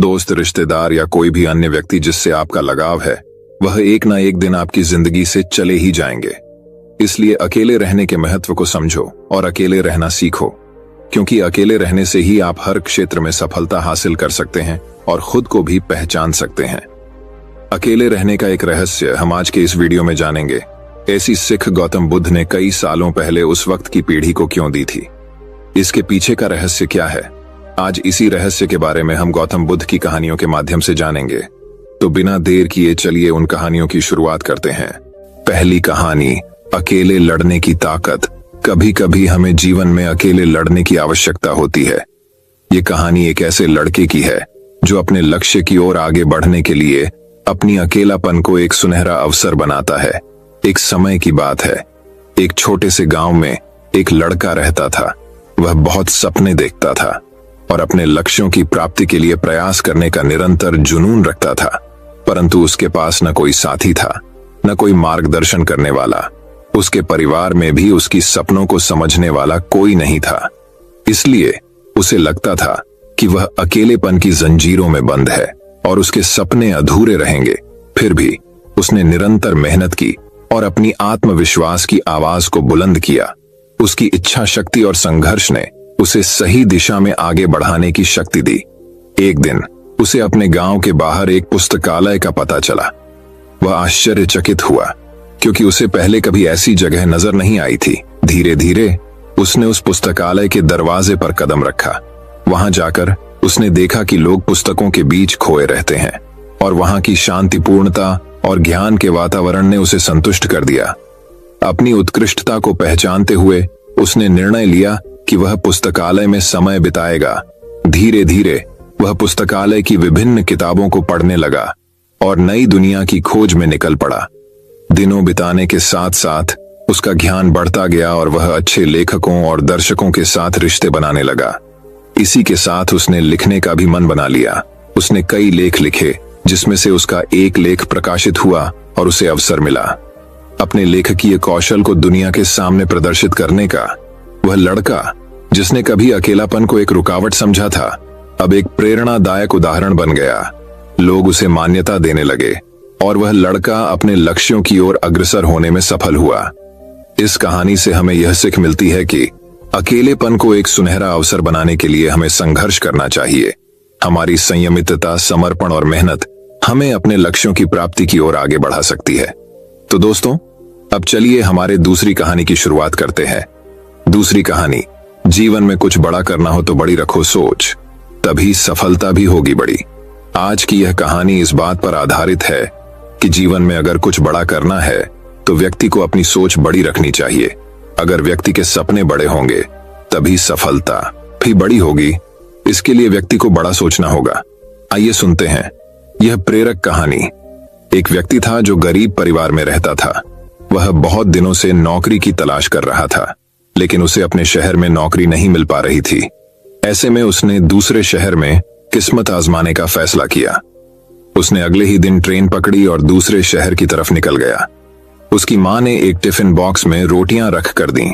दोस्त, रिश्तेदार या कोई भी अन्य व्यक्ति जिससे आपका लगाव है, वह एक ना एक दिन आपकी जिंदगी से चले ही जाएंगे। इसलिए अकेले रहने के महत्व को समझो और अकेले रहना सीखो, क्योंकि अकेले रहने से ही आप हर क्षेत्र में सफलता हासिल कर सकते हैं और खुद को भी पहचान सकते हैं। अकेले रहने का एक रहस्य हम आज के इस वीडियो में जानेंगे। ऐसी सीख गौतम बुद्ध ने कई सालों पहले उस वक्त की पीढ़ी को क्यों दी थी? इसके पीछे का रहस्य क्या है? आज इसी रहस्य के बारे में हम गौतम बुद्ध की कहानियों के माध्यम से जानेंगे। तो बिना देर किए चलिए उन कहानियों की शुरुआत करते हैं। पहली कहानी, अकेले लड़ने की ताकत। कभी कभी हमें जीवन में अकेले लड़ने की आवश्यकता होती है। ये कहानी एक ऐसे लड़के की है जो अपने लक्ष्य की ओर आगे बढ़ने के लिए अपनी अकेलापन को एक सुनहरा अवसर बनाता है। एक समय की बात है, एक छोटे से गांव में एक लड़का रहता था। वह बहुत सपने देखता था और अपने लक्ष्यों की प्राप्ति के लिए प्रयास करने का निरंतर जुनून रखता था, परंतु उसके पास न कोई साथी था, न कोई मार्गदर्शन करने वाला। उसके परिवार में भी उसकी सपनों को समझने वाला कोई नहीं था। इसलिए उसे लगता था कि वह अकेलेपन की जंजीरों में बंद है और उसके सपने अधूरे रहेंगे। फिर भी उसने निरंतर मेहनत की और अपनी आत्मविश्वास की आवाज को बुलंद किया। उसकी इच्छा शक्ति और संघर्ष ने उसे सही दिशा में आगे बढ़ाने की शक्ति दी। एक दिन उसे अपने गांव के बाहर एक पुस्तकालय का पता चला। वह आश्चर्यचकित हुआ, क्योंकि उसे पहले कभी ऐसी जगह नजर नहीं आई थी। धीरे धीरे उसने उस पुस्तकालय के दरवाजे पर कदम रखा। वहां जाकर उसने देखा कि लोग पुस्तकों के बीच खोए रहते हैं और वहां की शांतिपूर्णता और ज्ञान के वातावरण ने उसे संतुष्ट कर दिया। अपनी उत्कृष्टता को पहचानते हुए उसने निर्णय लिया कि वह पुस्तकालय में समय बिताएगा। धीरे धीरे वह पुस्तकालय की विभिन्न किताबों को पढ़ने लगा और नई दुनिया की खोज में निकल पड़ा। दिनों बिताने के साथ साथ उसका ज्ञान बढ़ता गया और वह अच्छे लेखकों और दर्शकों के साथ रिश्ते बनाने लगा। इसी के साथ उसने लिखने का भी मन बना लिया। उसने कई लेख लिखे, जिसमें से उसका एक लेख प्रकाशित हुआ और उसे अवसर मिला अपने लेखकीय कौशल को दुनिया के सामने प्रदर्शित करने का। वह लड़का जिसने कभी अकेलापन को एक रुकावट समझा था, अब एक प्रेरणादायक उदाहरण बन गया। लोग उसे मान्यता देने लगे और वह लड़का अपने लक्ष्यों की ओर अग्रसर होने में सफल हुआ। इस कहानी से हमें यह सीख मिलती है कि अकेलेपन को एक सुनहरा अवसर बनाने के लिए हमें संघर्ष करना चाहिए। हमारी संयमितता, समर्पण और मेहनत हमें अपने लक्ष्यों की प्राप्ति की ओर आगे बढ़ा सकती है। तो दोस्तों, अब चलिए हमारे दूसरी कहानी की शुरुआत करते हैं। दूसरी कहानी, जीवन में कुछ बड़ा करना हो तो बड़ी रखो सोच, तभी सफलता भी होगी बड़ी। आज की यह कहानी इस बात पर आधारित है कि जीवन में अगर कुछ बड़ा करना है तो व्यक्ति को अपनी सोच बड़ी रखनी चाहिए। अगर व्यक्ति के सपने बड़े होंगे तभी सफलता भी बड़ी होगी। इसके लिए व्यक्ति को बड़ा सोचना होगा। आइए सुनते हैं यह प्रेरक कहानी। एक व्यक्ति था जो गरीब परिवार में रहता था। वह बहुत दिनों से नौकरी की तलाश कर रहा था, लेकिन उसे अपने शहर में नौकरी नहीं मिल पा रही थी। ऐसे में उसने दूसरे शहर में किस्मत आजमाने का फैसला किया। उसने अगले ही दिन ट्रेन पकड़ी और दूसरे शहर की तरफ निकल गया। उसकी मां ने एक टिफिन बॉक्स में रोटियां रख कर दी।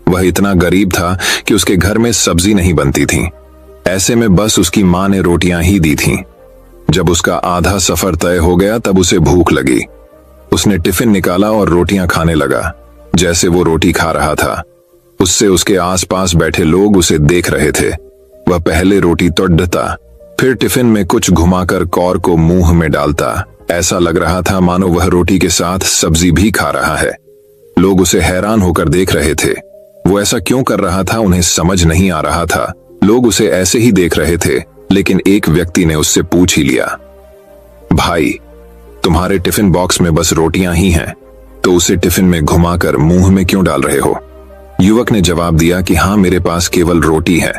वह इतना गरीब था कि उसके घर में सब्जी नहीं बनती थी। ऐसे में बस उसकी मां ने रोटियां ही दी थीं। जब उसका आधा सफर तय हो गया तब उसे भूख लगी। उसने टिफिन निकाला और रोटियां खाने लगा। जैसे वो रोटी खा रहा था, उससे उसके आसपास बैठे लोग उसे देख रहे थे। वह पहले रोटी तोड़ता, फिर टिफिन में कुछ घुमाकर कौर को मुंह में डालता। ऐसा लग रहा था मानो वह रोटी के साथ सब्जी भी खा रहा है। लोग उसे हैरान होकर देख रहे थे। वो ऐसा क्यों कर रहा था उन्हें समझ नहीं आ रहा था। लोग उसे ऐसे ही देख रहे थे, लेकिन एक व्यक्ति ने उससे पूछ ही लिया, भाई, तुम्हारे टिफिन बॉक्स में बस रोटियां ही हैं, तो उसे टिफिन में घुमाकर मुंह में क्यों डाल रहे हो? युवक ने जवाब दिया कि हाँ, मेरे पास केवल रोटी है,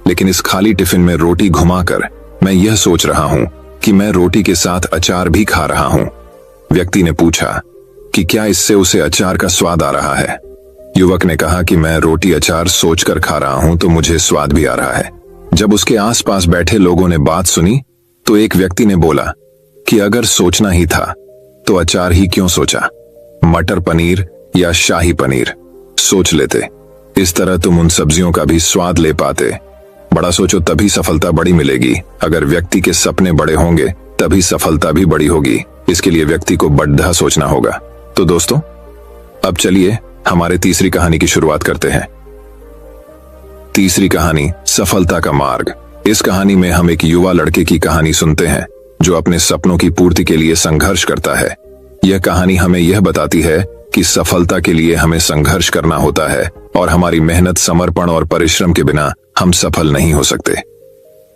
लेकिन इस खाली टिफिन में रोटी घुमाकर मैं यह सोच रहा हूं कि मैं रोटी के साथ अचार भी खा रहा हूं। व्यक्ति ने पूछा कि क्या इससे उसे अचार का स्वाद आ रहा है? युवक ने कहा कि मैं रोटी अचार सोचकर खा रहा हूं तो मुझे स्वाद भी आ रहा है। जब उसके आसपास बैठे लोगों ने बात सुनी तो एक व्यक्ति ने बोला कि अगर सोचना ही था तो अचार ही क्यों सोचा, मटर पनीर या शाही पनीर सोच लेते। इस तरह तुम उन सब्जियों का भी स्वाद ले पाते बड़ा सोचो तभी सफलता बड़ी मिलेगी। अगर व्यक्ति के सपने बड़े होंगे तभी सफलता भी बड़ी होगी। इसके लिए व्यक्ति को बड़ा सोचना होगा। तो दोस्तों, अब चलिए हमारे तीसरी कहानी की शुरुआत करते हैं। तीसरी कहानी, सफलता का मार्ग। इस कहानी में हम एक युवा लड़के की कहानी सुनते हैं जो अपने सपनों की पूर्ति के लिए संघर्ष करता है। यह कहानी हमें यह बताती है कि सफलता के लिए हमें संघर्ष करना होता है और हमारी मेहनत, समर्पण और परिश्रम के बिना हम सफल नहीं हो सकते।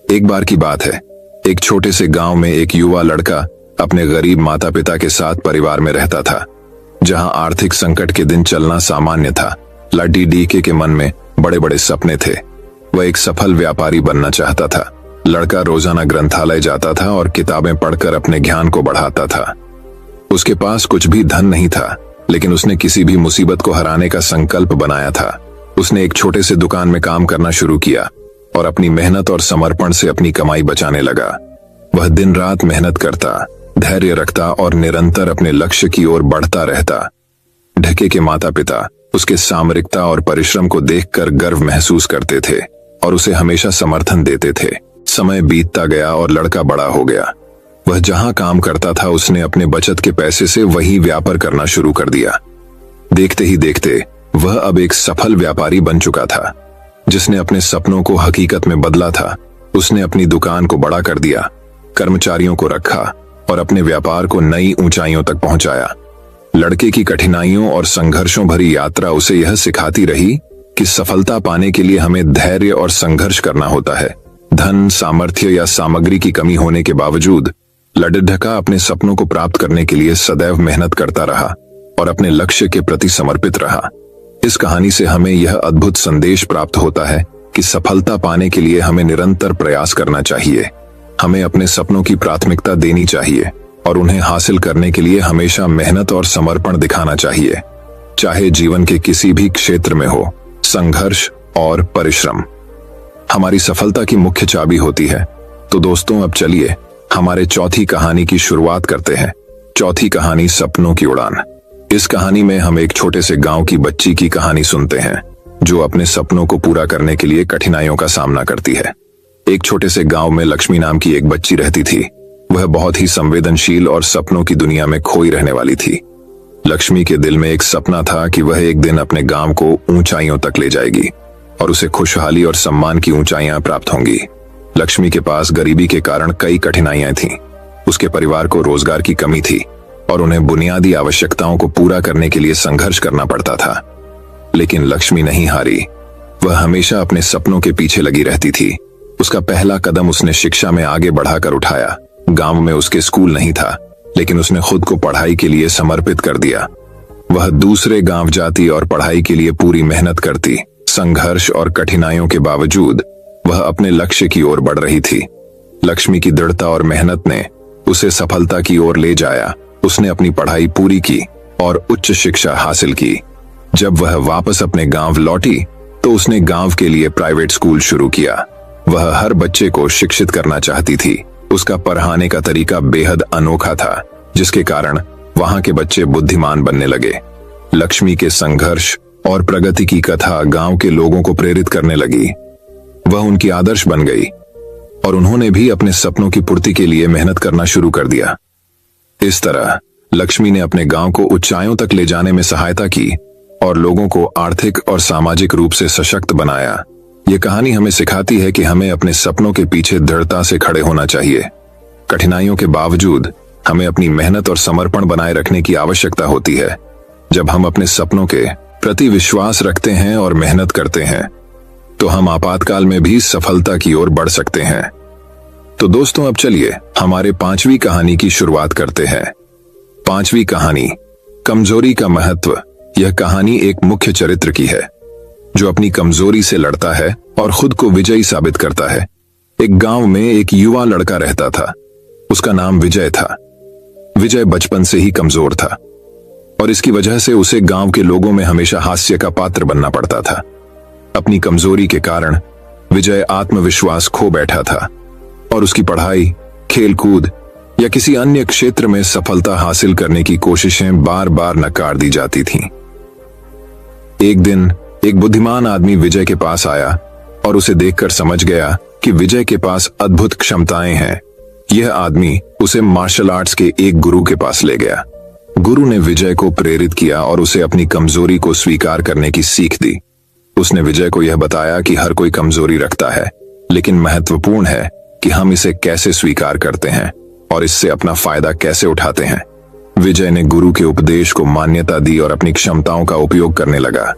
एक बार की बात है, एक छोटे से गांव में एक युवा लड़का अपने गरीब माता पिता के साथ परिवार में रहता था, जहां आर्थिक संकट के दिन चलना सामान्य था। लड्डी डीके के मन में बड़े बड़े सपने थे। वह एक सफल व्यापारी बनना चाहता था। लड़का रोजाना ग्रंथालय जाता था और किताबें पढ़कर अपने ज्ञान को बढ़ाता था। उसके पास कुछ भी धन नहीं था, लेकिन उसने किसी भी मुसीबत को हराने का संकल्प बनाया था। उसने एक छोटे से दुकान में काम करना शुरू किया और अपनी मेहनत और समर्पण से अपनी कमाई बचाने लगा। वह दिन रात मेहनत करता, धैर्य रखता और निरंतर अपने लक्ष्य की ओर बढ़ता रहता। ढके के माता पिता उसके सामरिकता और परिश्रम को देखकर गर्व महसूस करते थे और उसे हमेशा समर्थन देते थे। समय बीतता गया और लड़का बड़ा हो गया। वह जहां काम करता था उसने अपने बचत के पैसे से वही व्यापार करना शुरू कर दिया। देखते ही देखते वह अब एक सफल व्यापारी बन चुका था, जिसने अपने सपनों को हकीकत में बदला था। उसने अपनी दुकान को बड़ा कर दिया, कर्मचारियों को रखा और अपने व्यापार को नई ऊंचाइयों तक पहुंचाया। लड़के की कठिनाइयों और संघर्षों भरी यात्रा उसे यह सिखाती रही कि सफलता पाने के लिए हमें धैर्य और संघर्ष करना होता है। धन, सामर्थ्य या सामग्री की कमी होने के बावजूद लड्ढका अपने सपनों को प्राप्त करने के लिए सदैव मेहनत करता रहा और अपने लक्ष्य के प्रति समर्पित रहा। इस कहानी से हमें यह अद्भुत संदेश प्राप्त होता है कि सफलता पाने के लिए हमें निरंतर प्रयास करना चाहिए। हमें अपने सपनों की प्राथमिकता देनी चाहिए और उन्हें हासिल करने के लिए हमेशा मेहनत और समर्पण दिखाना चाहिए, चाहे जीवन के किसी भी क्षेत्र में हो। संघर्ष और परिश्रम हमारी सफलता की मुख्य चाबी होती है। तो दोस्तों, अब चलिए हमारे चौथी कहानी की शुरुआत करते हैं। चौथी कहानी, सपनों की उड़ान। इस कहानी में हम एक छोटे से गांव की बच्ची की कहानी सुनते हैं जो अपने सपनों को पूरा करने के लिए कठिनाइयों का सामना करती है। एक छोटे से गांव में लक्ष्मी नाम की एक बच्ची रहती थी। वह बहुत ही संवेदनशील और सपनों की दुनिया में खोई रहने वाली थी। लक्ष्मी के दिल में एक सपना था कि वह एक दिन अपने गांव को ऊंचाइयों तक ले जाएगी और उसे खुशहाली और सम्मान की ऊंचाइयां प्राप्त होंगी। लक्ष्मी के पास गरीबी के कारण कई कठिनाइयां थीं। उसके परिवार को रोजगार की कमी थी और उन्हें बुनियादी आवश्यकताओं को पूरा करने के लिए संघर्ष करना पड़ता था। लेकिन लक्ष्मी नहीं हारी। वह हमेशा अपने सपनों के पीछे लगी रहती थी। उसका पहला कदम उसने शिक्षा में आगे बढ़ाकर उठाया। गांव में उसके स्कूल नहीं था, लेकिन उसने खुद को पढ़ाई के लिए समर्पित कर दिया। वह दूसरे गांव जाती और पढ़ाई के लिए पूरी मेहनत करती। संघर्ष और कठिनाइयों के बावजूद वह अपने लक्ष्य की ओर बढ़ रही थी। लक्ष्मी की दृढ़ता और मेहनत ने उसे सफलता की ओर ले जाया। उसने अपनी पढ़ाई पूरी की और उच्च शिक्षा हासिल की। जब वह वापस अपने गांव लौटी तो उसने गांव के लिए प्राइवेट स्कूल शुरू किया। वह हर बच्चे को शिक्षित करना चाहती थी। उसका पढ़ाने का तरीका बेहद अनोखा था, जिसके कारण वहां के बच्चे बुद्धिमान बनने लगे। लक्ष्मी के संघर्ष और प्रगति की कथा गांव के लोगों को प्रेरित करने लगी। वह उनकी आदर्श बन गई और उन्होंने भी अपने सपनों की पूर्ति के लिए मेहनत करना शुरू कर दिया। इस तरह लक्ष्मी ने अपने गांव को ऊंचाइयों तक ले जाने में सहायता की और लोगों को आर्थिक और सामाजिक रूप से सशक्त बनाया। यह कहानी हमें सिखाती है कि हमें अपने सपनों के पीछे दृढ़ता से खड़े होना चाहिए। कठिनाइयों के बावजूद हमें अपनी मेहनत और समर्पण बनाए रखने की आवश्यकता होती है। जब हम अपने सपनों के प्रति विश्वास रखते हैं और मेहनत करते हैं तो हम आपातकाल में भी सफलता की ओर बढ़ सकते हैं। तो दोस्तों, अब चलिए हमारे पांचवी कहानी की शुरुआत करते हैं। पांचवी कहानी, कमजोरी का महत्व। यह कहानी एक मुख्य चरित्र की है जो अपनी कमजोरी से लड़ता है और खुद को विजयी साबित करता है। एक गांव में एक युवा लड़का रहता था। उसका नाम विजय था। विजय बचपन से ही कमजोर था और इसकी वजह से उसे गांव के लोगों में हमेशा हास्य का पात्र बनना पड़ता था। अपनी कमजोरी के कारण विजय आत्मविश्वास खो बैठा था और उसकी पढ़ाई, खेलकूद या किसी अन्य क्षेत्र में सफलता हासिल करने की कोशिशें बार बार नकार दी जाती थीं। एक दिन एक बुद्धिमान आदमी विजय के पास आया और उसे देखकर समझ गया कि विजय के पास अद्भुत क्षमताएं हैं। यह आदमी उसे मार्शल आर्ट्स के एक गुरु के पास ले गया। गुरु ने विजय को प्रेरित किया और उसे अपनी कमजोरी को स्वीकार करने की सीख दी। उसने विजय को यह बताया कि हर कोई कमजोरी रखता है, लेकिन महत्वपूर्ण है कि हम इसे कैसे स्वीकार करते हैं और इससे अपना फायदा कैसे उठाते हैं। विजय ने गुरु के उपदेश को मान्यता दी और अपनी क्षमताओं का उपयोग करने लगा।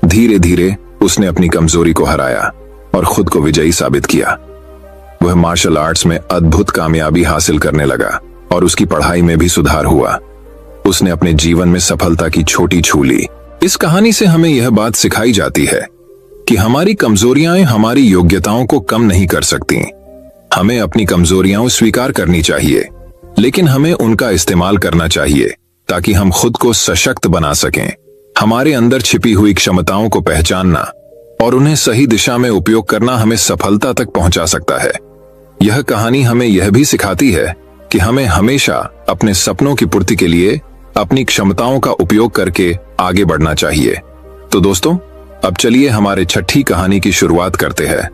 धीरे धीरे उसने अपनी कमजोरी को हराया और खुद को विजयी साबित किया। वह मार्शल आर्ट्स में अद्भुत कामयाबी हासिल करने लगा और उसकी पढ़ाई में भी सुधार हुआ। उसने अपने जीवन में सफलता की छोटी छू ली। इस कहानी से हमें यह बात सिखाई जाती है कि हमारी कमजोरियां हमारी योग्यताओं को कम नहीं कर सकती। हमें अपनी कमजोरियां स्वीकार करनी चाहिए, लेकिन हमें उनका इस्तेमाल करना चाहिए ताकि हम खुद को सशक्त बना सकें। हमारे अंदर छिपी हुई क्षमताओं को पहचानना और उन्हें सही दिशा में उपयोग करना हमें सफलता तक पहुंचा सकता है। यह कहानी हमें यह भी सिखाती है कि हमें हमेशा अपने सपनों की पूर्ति के लिए अपनी क्षमताओं का उपयोग करके आगे बढ़ना चाहिए। तो दोस्तों, अब चलिए हमारे छठी कहानी की शुरुआत करते हैं।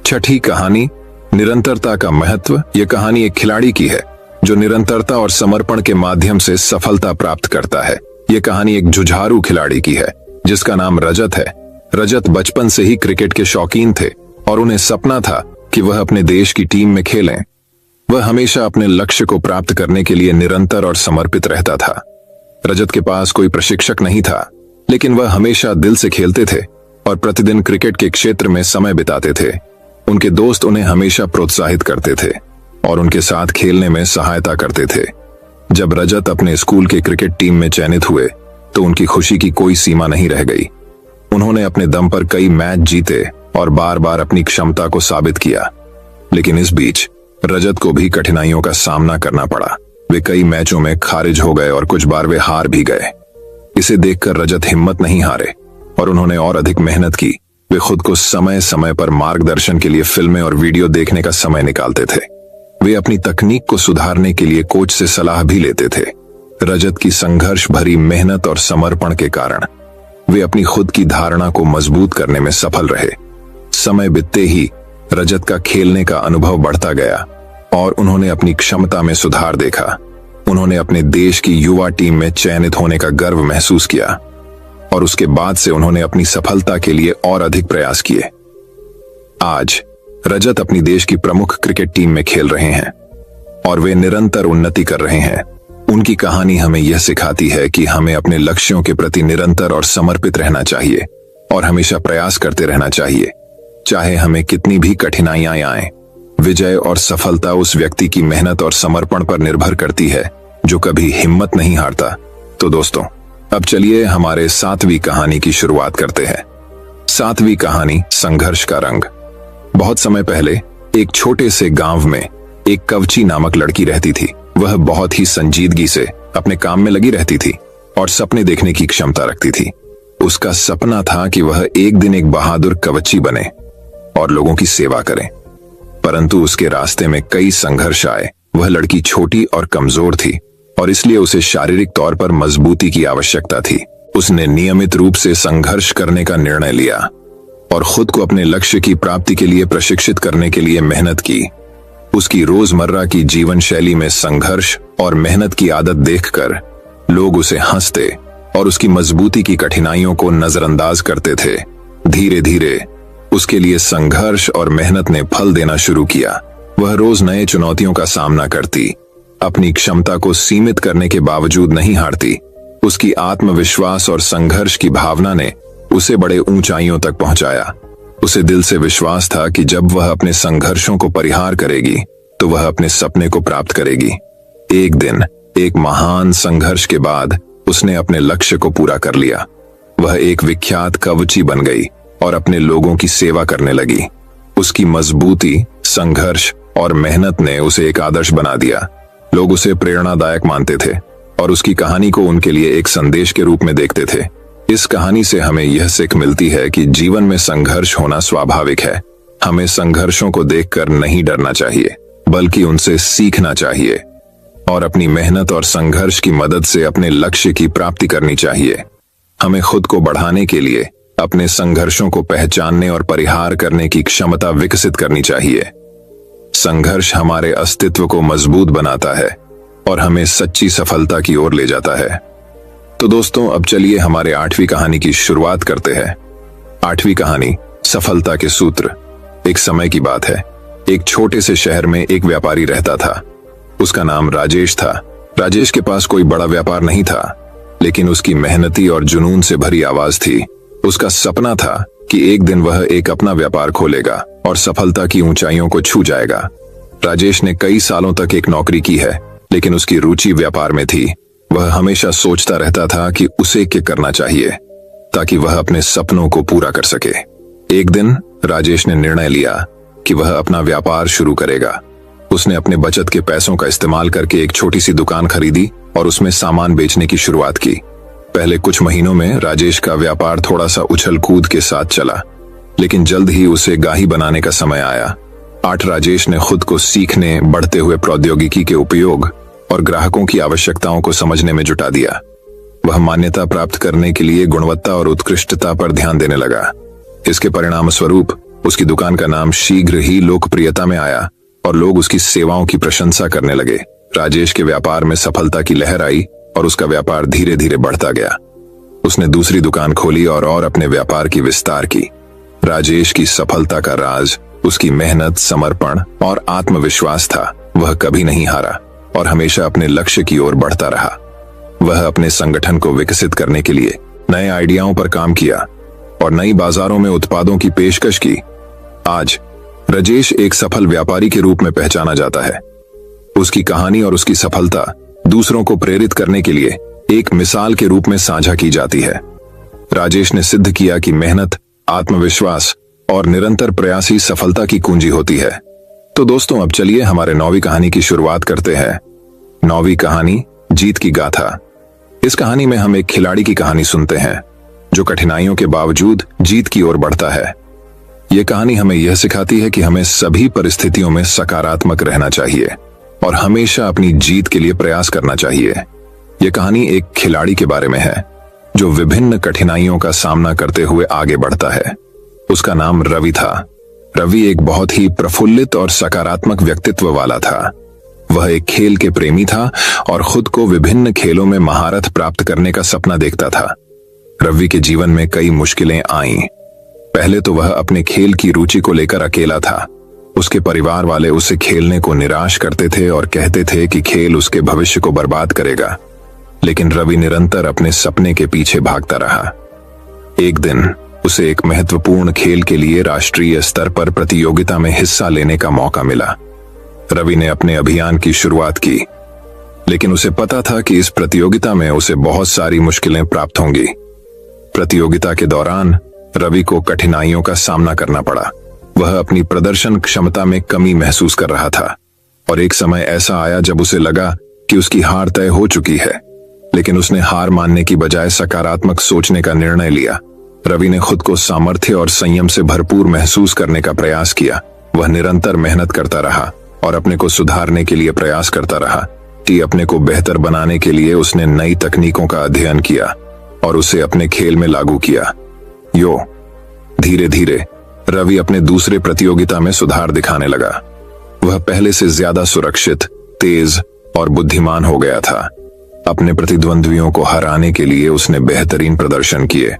छठी कहानी, निरंतरता का महत्व। यह कहानी एक खिलाड़ी की है जो निरंतरता और समर्पण के माध्यम से सफलता प्राप्त करता है। यह कहानी एक जुझारू खिलाड़ी की है जिसका नाम रजत है। रजत बचपन से ही क्रिकेट के शौकीन थे और उन्हें सपना था कि वह अपने देश की टीम में खेलें। वह हमेशा अपने लक्ष्य को प्राप्त करने के लिए निरंतर और समर्पित रहता था। रजत के पास कोई प्रशिक्षक नहीं था, लेकिन वह हमेशा दिल से खेलते थे और प्रतिदिन क्रिकेट के क्षेत्र में समय बिताते थे। उनके दोस्त उन्हें हमेशा प्रोत्साहित करते थे और उनके साथ खेलने में सहायता करते थे। जब रजत अपने स्कूल के क्रिकेट टीम में चयनित हुए तो उनकी खुशी की कोई सीमा नहीं रह गई। उन्होंने अपने दम पर कई मैच जीते और बार बार अपनी क्षमता को साबित किया, लेकिन इस बीच रजत को भी कठिनाइयों का सामना करना पड़ा। वे कई मैचों में खारिज हो गए और कुछ बार वे हार भी गए। इसे देखकर रजत हिम्मत नहीं हारे और उन्होंने और अधिक मेहनत की। वे खुद को समय समय पर मार्गदर्शन के लिए फिल्में और वीडियो देखने का समय निकालते थे। वे अपनी तकनीक को सुधारने के लिए कोच से सलाह भी लेते थे। रजत की संघर्ष भरी मेहनत और समर्पण के कारण वे अपनी खुद की धारणा को मजबूत करने में सफल रहे। समय बीतते ही रजत का खेलने का अनुभव बढ़ता गया और उन्होंने अपनी क्षमता में सुधार देखा। उन्होंने अपने देश की युवा टीम में चयनित होने का गर्व महसूस किया और उसके बाद से उन्होंने अपनी सफलता के लिए और अधिक प्रयास किए। आज रजत अपनी देश की प्रमुख क्रिकेट टीम में खेल रहे हैं और वे निरंतर उन्नति कर रहे हैं। उनकी कहानी हमें यह सिखाती है कि हमें अपने लक्ष्यों के प्रति निरंतर और समर्पित रहना चाहिए और हमेशा प्रयास करते रहना चाहिए, चाहे हमें कितनी भी कठिनाइयां आएं। विजय और सफलता उस व्यक्ति की मेहनत और समर्पण पर निर्भर करती है जो कभी हिम्मत नहीं हारता। तो दोस्तों, अब चलिए हमारे 7वीं कहानी की शुरुआत करते हैं। 7वीं कहानी, संघर्ष का रंग। बहुत समय पहले एक छोटे से गांव में एक कवची नामक लड़की रहती थी। वह बहुत ही संजीदगी से अपने काम में लगी रहती थी और सपने देखने की क्षमता रखती थी। उसका सपना था कि वह एक दिन एक बहादुर कवची बने और लोगों की सेवा करे, परंतु उसके रास्ते में कई संघर्ष आए। वह लड़की छोटी और कमजोर थी और इसलिए उसे शारीरिक तौर पर मजबूती की आवश्यकता थी। उसने नियमित रूप से संघर्ष करने का निर्णय लिया और खुद को अपने लक्ष्य की प्राप्ति के लिए प्रशिक्षित करने के लिए मेहनत की। उसकी रोजमर्रा की जीवन शैली में संघर्ष और मेहनत की आदत देखकर लोग उसे हंसते और उसकी मजबूती की कठिनाइयों को नजरअंदाज करते थे। धीरे धीरे उसके लिए संघर्ष और मेहनत ने फल देना शुरू किया। वह रोज नए चुनौतियों का सामना करती, अपनी क्षमता को सीमित करने के बावजूद नहीं हारती। उसकी आत्मविश्वास और संघर्ष की भावना ने उसे बड़े ऊंचाइयों तक पहुंचाया। उसे दिल से विश्वास था कि जब वह अपने संघर्षों को परिहार करेगी तो वह अपने सपने को प्राप्त करेगी। एक दिन एक महान संघर्ष के बाद उसने अपने लक्ष्य को पूरा कर लिया। वह एक विख्यात कवची बन गई और अपने लोगों की सेवा करने लगी। उसकी मजबूती, संघर्ष और मेहनत ने उसे एक आदर्श बना दिया। लोग उसे प्रेरणादायक मानते थे और उसकी कहानी को उनके लिए एक संदेश के रूप में देखते थे। इस कहानी से हमें यह सीख मिलती है कि जीवन में संघर्ष होना स्वाभाविक है। हमें संघर्षों को देखकर नहीं डरना चाहिए, बल्कि उनसे सीखना चाहिए और अपनी मेहनत और संघर्ष की मदद से अपने लक्ष्य की प्राप्ति करनी चाहिए। हमें खुद को बढ़ाने के लिए अपने संघर्षों को पहचानने और परिहार करने की क्षमता विकसित करनी चाहिए। संघर्ष हमारे अस्तित्व को मजबूत बनाता है और हमें सच्ची सफलता की ओर ले जाता है। तो दोस्तों, अब चलिए हमारे 8वीं कहानी की शुरुआत करते हैं। 8वीं कहानी, सफलता के सूत्र। एक समय की बात है, एक छोटे से शहर में एक व्यापारी रहता था। उसका नाम राजेश था। राजेश के पास कोई बड़ा व्यापार नहीं था, लेकिन उसकी मेहनती और जुनून से भरी आवाज थी। उसका सपना था कि एक दिन वह एक अपना व्यापार खोलेगा और सफलता की ऊंचाइयों को छू जाएगा। राजेश ने कई सालों तक एक नौकरी की है, लेकिन उसकी रुचि व्यापार में थी। वह हमेशा सोचता रहता था कि उसे क्या करना चाहिए ताकि वह अपने सपनों को पूरा कर सके। एक दिन राजेश ने निर्णय लिया कि वह अपना व्यापार शुरू करेगा। उसने अपने बचत के पैसों का इस्तेमाल करके एक छोटी सी दुकान खरीदी और उसमें सामान बेचने की शुरुआत की। पहले कुछ महीनों में राजेश का व्यापार थोड़ा सा उछल कूद के साथ चला, लेकिन जल्द ही उसे गाही बनाने का समय आया। राजेश ने खुद को सीखने, बढ़ते हुए प्रौद्योगिकी के उपयोग और ग्राहकों की आवश्यकताओं को समझने में जुटा दिया। वह मान्यता प्राप्त करने के लिए गुणवत्ता और उत्कृष्टता पर ध्यान देने लगा। इसके परिणाम स्वरूप उसकी दुकान का नाम शीघ्र ही लोकप्रियता में आया और लोग उसकी सेवाओं की प्रशंसा करने लगे। राजेश के व्यापार में सफलता की लहर आई और उसका व्यापार धीरे धीरे बढ़ता गया। उसने दूसरी दुकान खोली और अपने व्यापार की विस्तार की। राजेश की सफलता का राज उसकी मेहनत, समर्पण और आत्मविश्वास था। वह कभी नहीं हारा और हमेशा अपने लक्ष्य की ओर बढ़ता रहा। वह अपने संगठन को विकसित करने के लिए नए आइडियाओं पर काम किया और नई बाजारों में उत्पादों की पेशकश की। आज राजेश एक सफल व्यापारी के रूप में पहचाना जाता है। उसकी कहानी और उसकी सफलता दूसरों को प्रेरित करने के लिए एक मिसाल के रूप में साझा की जाती है। राजेश ने सिद्ध किया कि मेहनत, आत्मविश्वास और निरंतर प्रयास ही सफलता की कुंजी होती है। तो दोस्तों, अब चलिए हमारे 9वीं कहानी की शुरुआत करते हैं। 9वीं कहानी, जीत की गाथा। इस कहानी में हम एक खिलाड़ी की कहानी सुनते हैं जो कठिनाइयों के बावजूद जीत की ओर बढ़ता है। यह कहानी हमें यह सिखाती है कि हमें सभी परिस्थितियों में सकारात्मक रहना चाहिए और हमेशा अपनी जीत के लिए प्रयास करना चाहिए। यह कहानी एक खिलाड़ी के बारे में है जो विभिन्न कठिनाइयों का सामना करते हुए आगे बढ़ता है। उसका नाम रवि था। रवि एक बहुत ही प्रफुल्लित और सकारात्मक व्यक्तित्व वाला था। वह एक खेल के प्रेमी था और खुद को विभिन्न खेलों में महारत प्राप्त करने का सपना देखता था। रवि के जीवन में कई मुश्किलें आईं। पहले तो वह अपने खेल की रुचि को लेकर अकेला था। उसके परिवार वाले उसे खेलने को निराश करते थे और कहते थे कि खेल उसके भविष्य को बर्बाद करेगा, लेकिन रवि निरंतर अपने सपने के पीछे भागता रहा। एक दिन उसे एक महत्वपूर्ण खेल के लिए राष्ट्रीय स्तर पर प्रतियोगिता में हिस्सा लेने का मौका मिला। रवि ने अपने अभियान की शुरुआत की, लेकिन उसे पता था कि इस प्रतियोगिता में उसे बहुत सारी मुश्किलें प्राप्त होंगी। प्रतियोगिता के दौरान रवि को कठिनाइयों का सामना करना पड़ा। वह अपनी प्रदर्शन क्षमता में कमी महसूस कर रहा था और एक समय ऐसा आया जब उसे लगा कि उसकी हार तय हो चुकी है, लेकिन उसने हार मानने की बजाय सकारात्मक सोचने का निर्णय लिया। रवि ने खुद को सामर्थ्य और संयम से भरपूर महसूस करने का प्रयास किया। वह निरंतर मेहनत करता रहा और अपने को सुधारने के लिए प्रयास करता रहा। अपने को बेहतर बनाने के लिए उसने नई तकनीकों का अध्ययन किया और उसे अपने खेल में लागू किया। धीरे धीरे रवि अपने दूसरे प्रतियोगिता में सुधार दिखाने लगा। वह पहले से ज्यादा सुरक्षित, तेज और बुद्धिमान हो गया था। अपने प्रतिद्वंद्वियों को हराने के लिए उसने बेहतरीन प्रदर्शन किए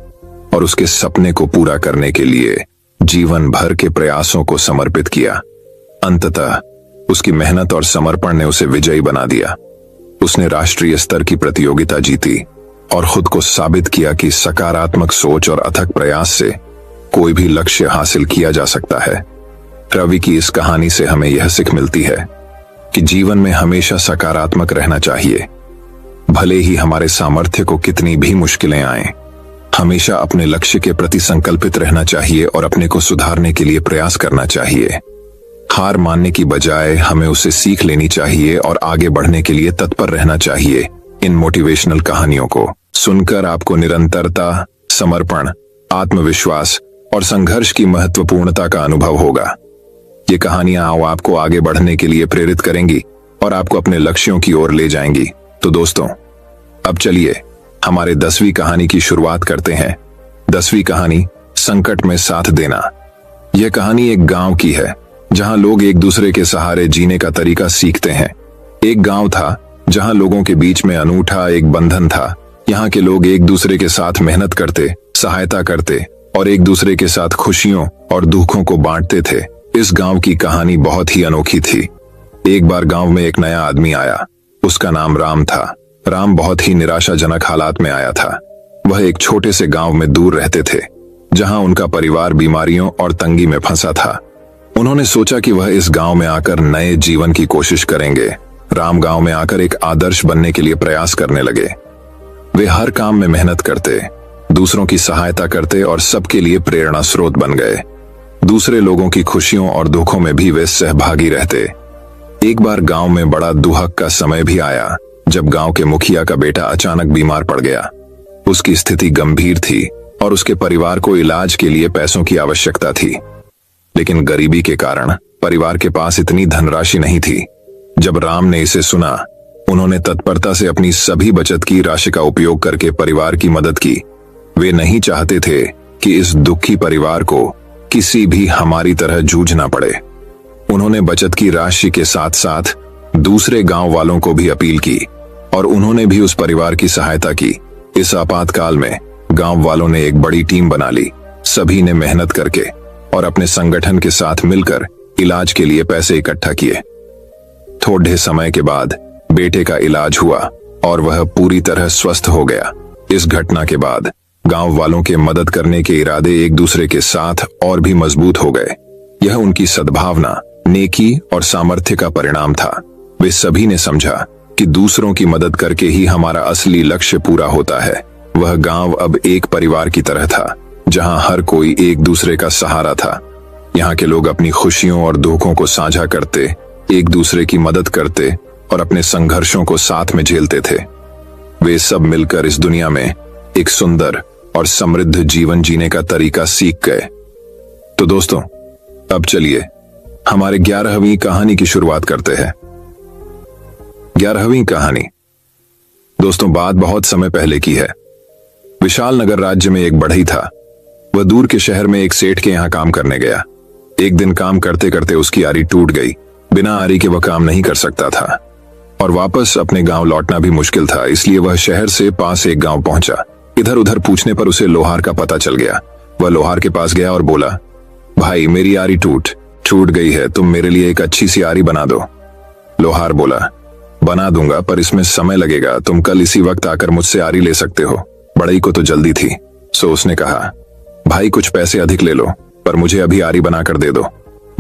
और उसके सपने को पूरा करने के लिए जीवन भर के प्रयासों को समर्पित किया। अंततः उसकी मेहनत और समर्पण ने उसे विजयी बना दिया। उसने राष्ट्रीय स्तर की प्रतियोगिता जीती और खुद को साबित किया कि सकारात्मक सोच और अथक प्रयास से कोई भी लक्ष्य हासिल किया जा सकता है। रवि की इस कहानी से हमें यह सीख मिलती है कि जीवन में हमेशा सकारात्मक रहना चाहिए। भले ही हमारे सामर्थ्य को कितनी भी मुश्किलें आएं, हमेशा अपने लक्ष्य के प्रति संकल्पित रहना चाहिए और अपने को सुधारने के लिए प्रयास करना चाहिए। हार मानने की बजाय हमें उसे सीख लेनी चाहिए और आगे बढ़ने के लिए तत्पर रहना चाहिए। इन मोटिवेशनल कहानियों को सुनकर आपको निरंतरता, समर्पण, आत्मविश्वास और संघर्ष की महत्वपूर्णता का अनुभव होगा। ये कहानियां आपको आगे बढ़ने के लिए प्रेरित करेंगी और आपको अपने लक्ष्यों की ओर ले जाएंगी। तो दोस्तों, अब चलिए हमारे 10वीं कहानी की शुरुआत करते हैं। 10वीं कहानी, संकट में साथ देना। यह कहानी एक गांव की है जहां लोग एक दूसरे के सहारे जीने का तरीका सीखते हैं। एक गांव था जहां लोगों के बीच में अनूठा एक बंधन था। यहाँ के लोग एक दूसरे के साथ मेहनत करते, सहायता करते और एक दूसरे के साथ खुशियों और दुखों को बांटते थे। इस गांव की कहानी बहुत ही अनोखी थी। एक बार गांव में एक नया आदमी आया। उसका नाम राम था। राम बहुत ही निराशाजनक हालात में आया था। वह एक छोटे से गांव में दूर रहते थे जहां उनका परिवार बीमारियों और तंगी में फंसा था। उन्होंने सोचा कि वह इस गांव में आकर नए जीवन की कोशिश करेंगे। राम गांव में आकर एक आदर्श बनने के लिए प्रयास करने लगे। वे हर काम में मेहनत करते, दूसरों की सहायता करते और सबके लिए प्रेरणा स्रोत बन गए। दूसरे लोगों की खुशियों और दुखों में भी वे सहभागी रहते। एक बार गांव में बड़ा दुहक का समय भी आया जब गांव के मुखिया का बेटा अचानक बीमार पड़ गया। उसकी स्थिति गंभीर थी और उसके परिवार को इलाज के लिए पैसों की आवश्यकता थी, लेकिन गरीबी के कारण परिवार के पास इतनी धनराशि नहीं थी। जब राम ने इसे सुना, उन्होंने तत्परता से अपनी सभी बचत की राशि का उपयोग करके परिवार की मदद की। वे नहीं चाहते थे कि इस दुखी परिवार को किसी भी हमारी तरह जूझना पड़े। उन्होंने बचत की राशि के साथ साथ दूसरे गांव वालों को भी अपील की और उन्होंने भी उस परिवार की सहायता की। इस आपातकाल में गांव वालों ने एक बड़ी टीम बना ली। सभी ने मेहनत करके और अपने संगठन के साथ मिलकर इलाज के लिए पैसे इकट्ठा किए। थोड़े समय के बाद बेटे का इलाज हुआ और वह पूरी तरह स्वस्थ हो गया। इस घटना के बाद गांव वालों के मदद करने के इरादे एक दूसरे के साथ और भी मजबूत हो गए। यह उनकी सद्भावना, नेकी और सामर्थ्य का परिणाम था। वे सभी ने समझा कि दूसरों की मदद करके ही हमारा असली लक्ष्य पूरा होता है। वह गांव अब एक परिवार की तरह था जहां हर कोई एक दूसरे का सहारा था। यहाँ के लोग अपनी खुशियों और दुखों को साझा करते, एक दूसरे की मदद करते और अपने संघर्षों को साथ में झेलते थे। वे सब मिलकर इस दुनिया में एक सुंदर और समृद्ध जीवन जीने का तरीका सीख गए। तो दोस्तों, अब चलिए हमारे 11वीं कहानी की शुरुआत करते हैं। 11वीं कहानी दोस्तों बात बहुत समय पहले की है। विशाल नगर राज्य में एक बढ़ई था। वह दूर के शहर में एक सेठ के यहां काम करने गया। एक दिन काम करते करते उसकी आरी टूट गई। बिना आरी के वह काम नहीं कर सकता था और वापस अपने गांव लौटना भी मुश्किल था। इसलिए वह शहर से पास एक गांव पहुंचा। इधर उधर पूछने पर उसे लोहार का पता चल गया। वह लोहार के पास गया और बोला, भाई मेरी आरी टूट गई है, तुम मेरे लिए एक अच्छी सी आरी बना दो। लोहार बोला, बना दूंगा पर इसमें समय लगेगा। तुम कल इसी वक्त आकर मुझसे आरी ले सकते हो। बढ़ई को तो जल्दी थी, सो उसने कहा, भाई कुछ पैसे अधिक ले लो पर मुझे अभी आरी बनाकर दे दो।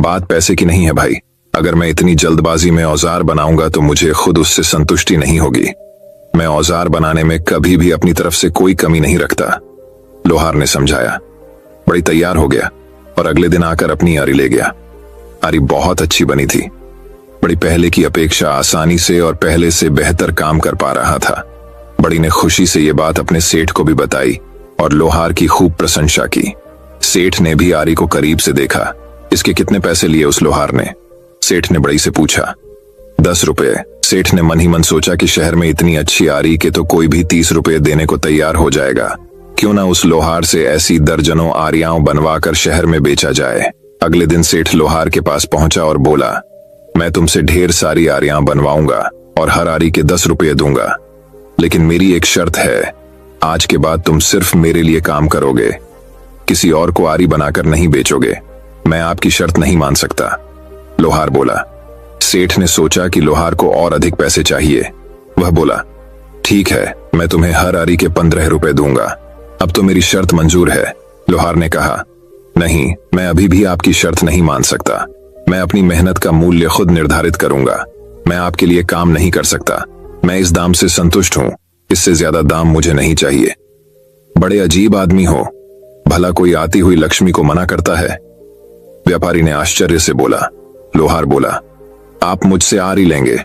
बात पैसे की नहीं है भाई, अगर मैं इतनी जल्दबाजी में औजार बनाऊंगा तो मुझे खुद उससे संतुष्टि नहीं होगी। मैं औजार बनाने में कभी भी अपनी तरफ से कोई कमी नहीं रखता। लोहार ने समझाया। बड़ी तैयार हो गया और अगले दिन आकर अपनी आरी ले गया। आरी बहुत अच्छी बनी थी। बड़ी पहले की अपेक्षा आसानी से और पहले से बेहतर काम कर पा रहा था। बड़ी ने खुशी से ये बात अपने सेठ को भी बताई और लोहार की खूब प्रशंसा की। सेठ ने भी आरी को करीब से देखा। इसके कितने पैसे लिए उस लोहार ने? सेठ ने बड़ी से पूछा। 10 रुपए। सेठ ने मन ही मन सोचा कि शहर में इतनी अच्छी आरी के तो कोई भी 30 रुपए देने को तैयार हो जाएगा। क्यों ना उस लोहार से ऐसी दर्जनों आरियां बनवाकर शहर में बेचा जाए। अगले दिन सेठ लोहार के पास पहुंचा और बोला, मैं तुमसे ढेर सारी आरियां बनवाऊंगा और हर आरी के 10 रुपए दूंगा, लेकिन मेरी एक शर्त है। आज के बाद तुम सिर्फ मेरे लिए काम करोगे, किसी और को आरी बनाकर नहीं बेचोगे। मैं आपकी शर्त नहीं मान सकता। लोहार बोला। सेठ ने सोचा कि लोहार को और अधिक पैसे चाहिए। वह बोला, ठीक है, मैं तुम्हें हर आरी के 15 रुपए दूंगा। अब तो मेरी शर्त मंजूर है। लोहार ने कहा, नहीं, मैं अभी भी आपकी शर्त नहीं मान सकता। मैं अपनी मेहनत का मूल्य खुद निर्धारित करूंगा। मैं आपके लिए काम नहीं कर सकता। मैं इस दाम से संतुष्ट हूं, इससे ज्यादा दाम मुझे नहीं चाहिए। बड़े अजीब आदमी हो, भला कोई आती हुई लक्ष्मी को मना करता है? व्यापारी ने आश्चर्य से बोला। लोहार बोला, आप मुझसे आरी लेंगे,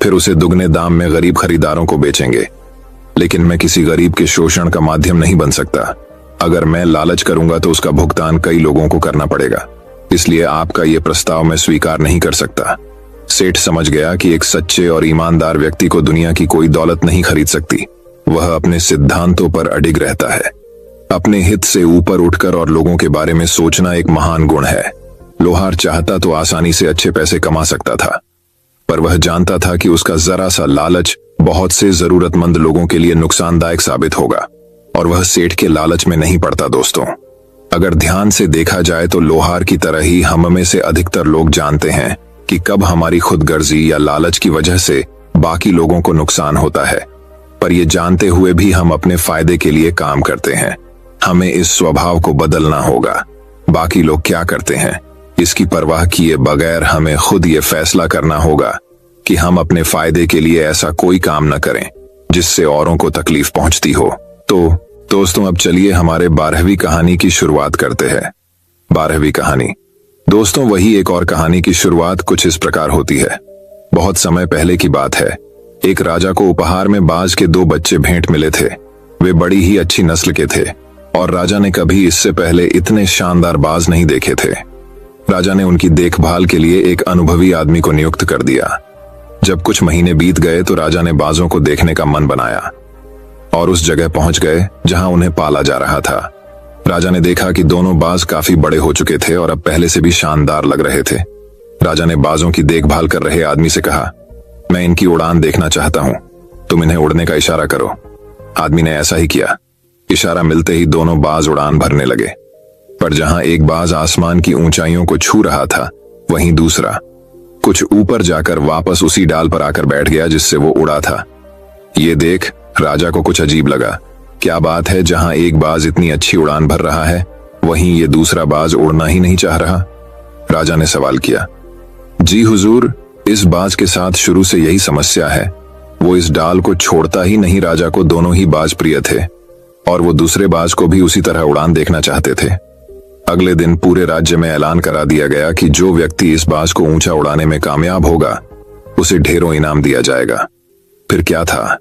फिर उसे दुगने दाम में गरीब खरीदारों को बेचेंगे, लेकिन मैं किसी गरीब के शोषण का माध्यम नहीं बन सकता। अगर मैं लालच करूंगा तो उसका भुगतान कई लोगों को करना पड़ेगा, इसलिए आपका यह प्रस्ताव मैं स्वीकार नहीं कर सकता। सेठ समझ गया कि एक सच्चे और ईमानदार व्यक्ति को दुनिया की कोई दौलत नहीं खरीद सकती। वह अपने सिद्धांतों पर अडिग रहता है। अपने हित से ऊपर उठकर और लोगों के बारे में सोचना एक महान गुण है। लोहार चाहता तो आसानी से अच्छे पैसे कमा सकता था, पर वह जानता था कि उसका जरा सा लालच बहुत से जरूरतमंद लोगों के लिए नुकसानदायक साबित होगा, और वह सेठ के लालच में नहीं पड़ता। दोस्तों, अगर ध्यान से देखा जाए तो लोहार की तरह ही हम में से अधिकतर लोग जानते हैं कि कब हमारी खुदगर्जी या लालच की वजह से बाकी लोगों को नुकसान होता है, पर ये जानते हुए भी हम अपने फायदे के लिए काम करते हैं। हमें इस स्वभाव को बदलना होगा। बाकी लोग क्या करते हैं इसकी परवाह किए बगैर हमें खुद ये फैसला करना होगा कि हम अपने फायदे के लिए ऐसा कोई काम न करें जिससे औरों को तकलीफ पहुंचती हो। तो दोस्तों, अब चलिए हमारे 12वीं कहानी की शुरुआत करते हैं। 12वीं कहानी। दोस्तों, वही एक और कहानी की शुरुआत कुछ इस प्रकार होती है। बहुत समय पहले की बात है। एक राजा को उपहार में बाज के 2 बच्चे भेंट मिले थे। वे बड़ी ही अच्छी नस्ल के थे और राजा ने कभी इससे पहले इतने शानदार बाज नहीं देखे थे। राजा ने उनकी देखभाल के लिए एक अनुभवी आदमी को नियुक्त कर दिया। जब कुछ महीने बीत गए तो राजा ने बाजों को देखने का मन बनाया और उस जगह पहुंच गए जहां उन्हें पाला जा रहा था। राजा ने देखा कि दोनों बाज काफी बड़े हो चुके थे और अब पहले से भी शानदार लग रहे थे। राजा ने बाजों की देखभाल कर रहे आदमी से कहा, मैं इनकी उड़ान देखना चाहता हूं, तुम इन्हें उड़ने का इशारा करो। आदमी ने ऐसा ही किया। इशारा मिलते ही दोनों बाज उड़ान भरने लगे, पर जहां एक बाज आसमान की ऊंचाइयों को छू रहा था, वहीं दूसरा कुछ ऊपर जाकर वापस उसी डाल पर आकर बैठ गया जिससे वो उड़ा था। ये देख राजा को कुछ अजीब लगा। क्या बात है, जहां एक बाज इतनी अच्छी उड़ान भर रहा है, वहीं ये दूसरा बाज उड़ना ही नहीं चाह रहा। राजा ने सवाल किया, जी हुजूर, इस बाज के साथ शुरू से यही समस्या है। वो इस डाल को छोड़ता ही नहीं। राजा को दोनों ही बाज प्रिय थे और वो दूसरे बाज को भी उसी तरह उड़ान देखना चाहते थे। अगले दिन पूरे राज्य में ऐलान करा दिया गया कि जो व्यक्ति इस बाज को ऊंचा उड़ाने में कामयाब होगा उसे ढेरों इनाम दिया जाएगा। फिर क्या था,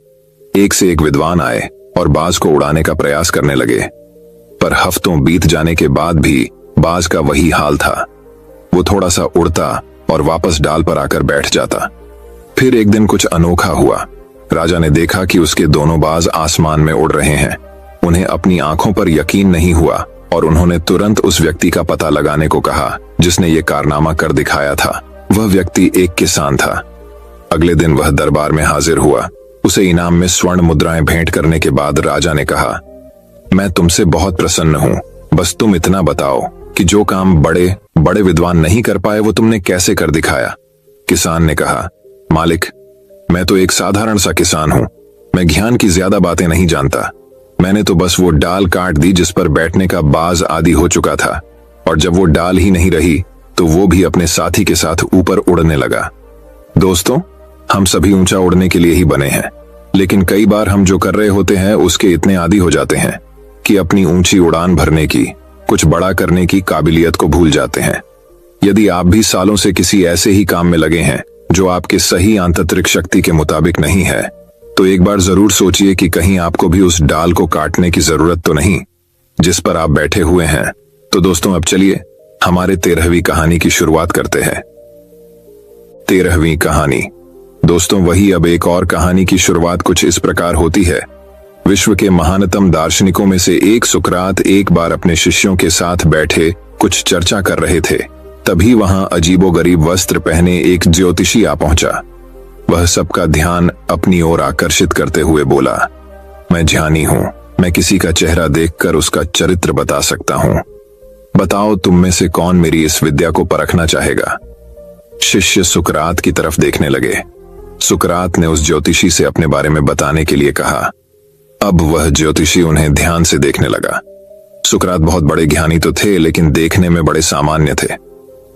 एक से एक विद्वान आए और बाज को उड़ाने का प्रयास करने लगे, पर हफ्तों बीत जाने के बाद भी बाज का वही हाल था। वो थोड़ा सा उड़ता और वापस डाल पर आकर बैठ जाता। फिर एक दिन कुछ अनोखा हुआ। राजा ने देखा कि उसके दोनों बाज आसमान में उड़ रहे हैं। उन्हें अपनी आंखों पर यकीन नहीं हुआ और उन्होंने तुरंत उस व्यक्ति का पता लगाने को कहा जिसने ये कारनामा कर दिखाया था। वह व्यक्ति एक किसान था। अगले दिन वह दरबार में हाजिर हुआ। उसे इनाम में स्वर्ण मुद्राएं भेंट करने के बाद राजा ने कहा, मैं तुमसे बहुत प्रसन्न हूं, बस तुम इतना बताओ कि जो काम बड़े बड़े विद्वान नहीं कर पाए वो तुमने कैसे कर दिखाया। किसान ने कहा, मालिक, मैं तो एक साधारण सा किसान हूं। मैं ज्ञान की ज्यादा बातें नहीं जानता। मैंने तो बस वो डाल काट दी जिस पर बैठने का बाज आदि हो चुका था, और जब वो डाल ही नहीं रही तो वो भी अपने साथी के साथ ऊपर उड़ने लगा। दोस्तों, हम सभी ऊंचा उड़ने के लिए ही बने हैं, लेकिन कई बार हम जो कर रहे होते हैं उसके इतने आदी हो जाते हैं कि अपनी ऊंची उड़ान भरने की, कुछ बड़ा करने की काबिलियत को भूल जाते हैं। यदि आप भी सालों से किसी ऐसे ही काम में लगे हैं जो आपके सही आंतरिक शक्ति के मुताबिक नहीं है, तो एक बार जरूर सोचिए कि कहीं आपको भी उस डाल को काटने की जरूरत तो नहीं जिस पर आप बैठे हुए हैं। तो दोस्तों, अब चलिए हमारे 13वीं कहानी की शुरुआत करते हैं। 13वीं कहानी। दोस्तों, वही अब एक और कहानी की शुरुआत कुछ इस प्रकार होती है। विश्व के महानतम दार्शनिकों में से एक सुकरात एक बार अपने शिष्यों के साथ बैठे कुछ चर्चा कर रहे थे। तभी वहां अजीबोगरीब वस्त्र पहने एक ज्योतिषी आ पहुंचा। वह सबका ध्यान अपनी ओर आकर्षित करते हुए बोला, मैं ज्ञानी हूं, मैं किसी का चेहरा देखकर उसका चरित्र बता सकता हूं। बताओ तुम में से कौन मेरी इस विद्या को परखना चाहेगा। शिष्य सुकरात की तरफ देखने लगे। सुकरात ने उस ज्योतिषी से अपने बारे में बताने के लिए कहा। अब वह ज्योतिषी उन्हें ध्यान से देखने लगा। सुकरात बहुत बड़े ज्ञानी तो थे, लेकिन देखने में बड़े सामान्य थे,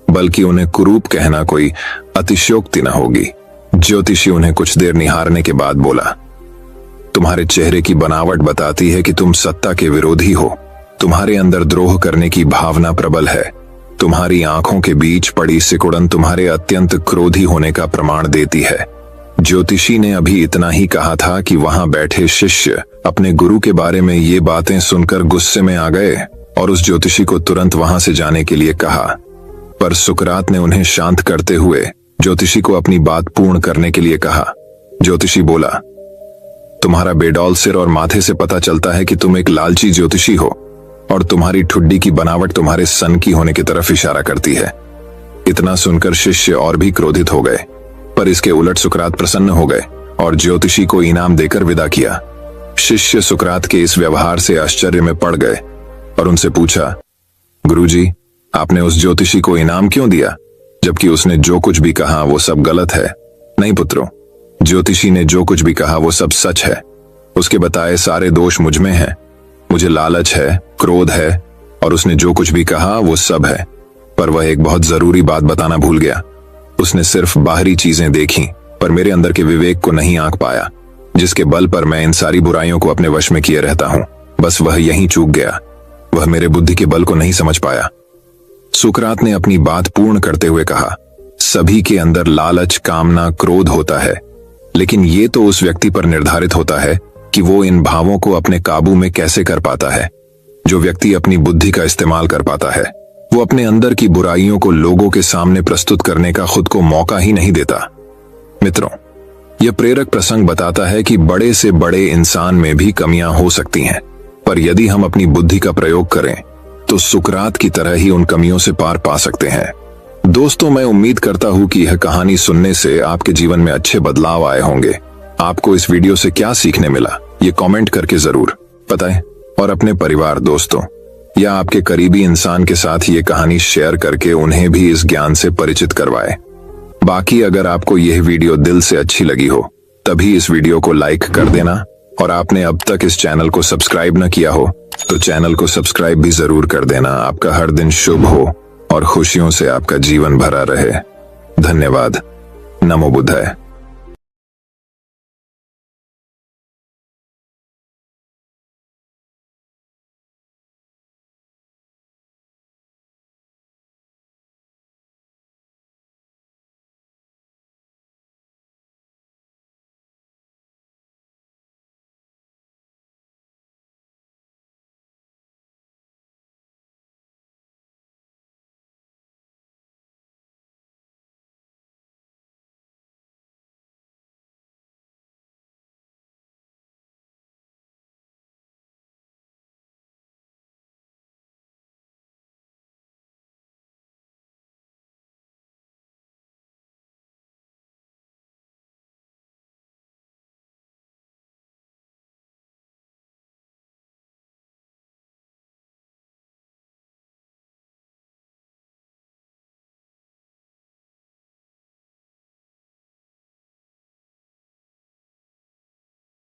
बल्कि उन्हें कुरूप कहना कोई अतिशयोक्ति न होगी। ज्योतिषी उन्हें कुछ देर निहारने के बाद बोला, तुम्हारे चेहरे की बनावट बताती है कि तुम सत्ता के विरोधी हो। तुम्हारे अंदर द्रोह करने की भावना प्रबल है। तुम्हारी आंखों के बीच पड़ी सिकुड़न तुम्हारे अत्यंत क्रोधी होने का प्रमाण देती है। ज्योतिषी ने अभी इतना ही कहा था कि वहां बैठे शिष्य अपने गुरु के बारे में ये बातें सुनकर गुस्से में आ गए और उस ज्योतिषी को तुरंत वहां से जाने के लिए कहा। पर सुकरात ने उन्हें शांत करते हुए ज्योतिषी को अपनी बात पूर्ण करने के लिए कहा। ज्योतिषी बोला, तुम्हारा बेडौल सिर और माथे से पता चलता है कि तुम एक लालची ज्योतिषी हो और तुम्हारी ठुड्डी की बनावट तुम्हारे सन की होने की तरफ इशारा करती है। इतना सुनकर शिष्य और भी क्रोधित हो गए, पर इसके उलट सुकरात प्रसन्न हो गए और ज्योतिषी को इनाम देकर विदा किया। शिष्य सुकरात के इस व्यवहार से आश्चर्य में पड़ गए और उनसे पूछा, गुरुजी, आपने उस ज्योतिषी को इनाम क्यों दिया, जबकि उसने जो कुछ भी कहा वो सब गलत है? नहीं पुत्रों, ज्योतिषी ने जो कुछ भी कहा वो सब सच है। उसके बताए सारे दोष मुझ में हैं। मुझे लालच है, क्रोध है और उसने जो कुछ भी कहा वो सब है। पर वह एक बहुत जरूरी बात बताना भूल गया। उसने सिर्फ बाहरी चीजें देखी पर मेरे अंदर के विवेक को नहीं आंक पाया, जिसके बल पर मैं इन सारी बुराइयों को अपने वश में किए रहता हूं। बस वह यहीं चूक गया। वह मेरे बुद्धि के बल को नहीं समझ पाया। सुकरात ने अपनी बात पूर्ण करते हुए कहा, सभी के अंदर लालच, कामना, क्रोध होता है, लेकिन ये तो उस व्यक्ति पर निर्धारित होता है कि वो इन भावों को अपने काबू में कैसे कर पाता है। जो व्यक्ति अपनी बुद्धि का इस्तेमाल कर पाता है वो अपने अंदर की बुराइयों को लोगों के सामने प्रस्तुत करने का खुद को मौका ही नहीं देता। मित्रों, यह प्रेरक प्रसंग बताता है कि बड़े से बड़े इंसान में भी कमियां हो सकती हैं, पर यदि हम अपनी बुद्धि का प्रयोग करें तो सुकरात की तरह ही उन कमियों से पार पा सकते हैं। दोस्तों, मैं उम्मीद करता हूं कि यह कहानी सुनने से आपके जीवन में अच्छे बदलाव आए होंगे। आपको इस वीडियो से क्या सीखने मिला ये कमेंट करके जरूर बताएं और अपने परिवार, दोस्तों या आपके करीबी इंसान के साथ ये कहानी शेयर करके उन्हें भी इस ज्ञान से परिचित करवाएं। बाकी अगर आपको यह वीडियो दिल से अच्छी लगी हो तभी इस वीडियो को लाइक कर देना और आपने अब तक इस चैनल को सब्सक्राइब न किया हो तो चैनल को सब्सक्राइब भी जरूर कर देना। आपका हर दिन शुभ हो और खुशियों से आपका जीवन भरा रहे। धन्यवाद। नमो बुद्धाय।